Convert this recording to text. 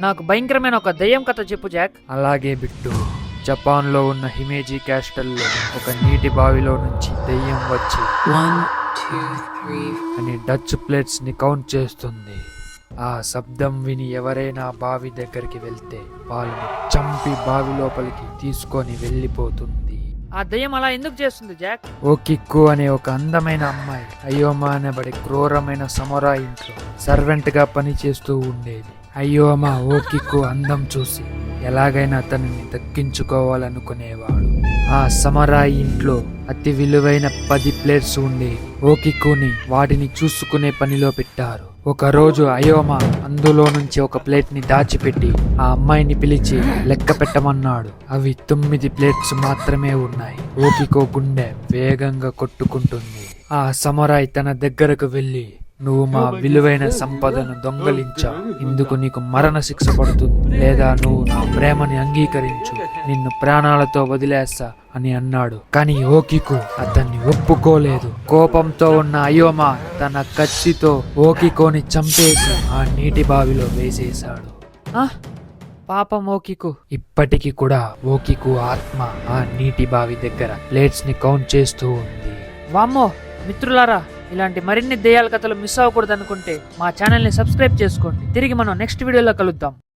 నాకు భయంకరమైన ఒక దయ్యం కథ చెప్పు జాక్. అలాగే బిట్టు, జపాన్లో ఉన్న హిమేజీ క్యాస్టల్లో ఒక నీటి బావిలో నుంచి దెయ్యం వచ్చి 1, 2, 3. అని డచ్ ప్లేట్స్ ని కౌంట్ చేస్తుంది. ఆ శబ్దం విని ఎవరైనా బావి దగ్గరికి వెళ్తే వాళ్ళని చంపి బావి లోపలికి తీసుకొని వెళ్ళిపోతుంది. ఆ దయ్యం అలా ఎందుకు చేస్తుంది జాక్? ఓకిక్కు అనే ఒక అందమైన అమ్మాయి అయోమా అనబడే క్రూరమైన సమరా ఇంట్లో సర్వెంట్ గా పనిచేస్తూ ఉండేది. అయోమా ఓకిక్కు అందం చూసి ఎలాగైనా అతనిని దక్కించుకోవాలనుకునేవాడు. ఆ సమరాయి ఇంట్లో అతి విలువైన 10 ప్లేట్స్ ఉండేవి. ఓకిక్కుని వాటిని చూసుకునే పనిలో పెట్టారు. ఒక రోజు అయోమా అందులో నుంచి ఒక ప్లేట్ ని దాచిపెట్టి ఆ అమ్మాయిని పిలిచి లెక్క పెట్టమన్నాడు. అవి 9 ప్లేట్స్ మాత్రమే ఉన్నాయి. ఓకికో గుండె వేగంగా కొట్టుకుంటుంది. ఆ సమరాయ్ తన దగ్గరకు వెళ్లి, నువ్వు మా విలువైన సంపదను దొంగలించావు, ఇందుకు నీకు మరణ శిక్ష పడుతుంది, లేదా నువ్వు నా ప్రేమని అంగీకరించు, నిన్ను ప్రాణాలతో వదిలేస్తా అని అన్నాడు. కానీ ఓకికు అతన్ని ఒప్పుకోలేదు. కోపంతో ఉన్న అయోమా తన కత్తితో ఓకికోని చంపేసి ఆ నీటి బావిలో వేసేశాడు. పాపం ఓకికు. ఇప్పటికి కూడా ఓకికు ఆత్మ ఆ నీటి బావి దగ్గర ప్లేట్స్ ని కౌంట్ చేస్తూ ఉంది. వామ్మో మిత్రులారా, ఇలాంటి మరిన్ని దెయ్యాల కథలు మిస్ అవ్వకూడదు అనుకుంటే మా ఛానల్ని సబ్స్క్రైబ్ చేసుకోండి. తిరిగి మనం నెక్స్ట్ వీడియోలో కలుద్దాం.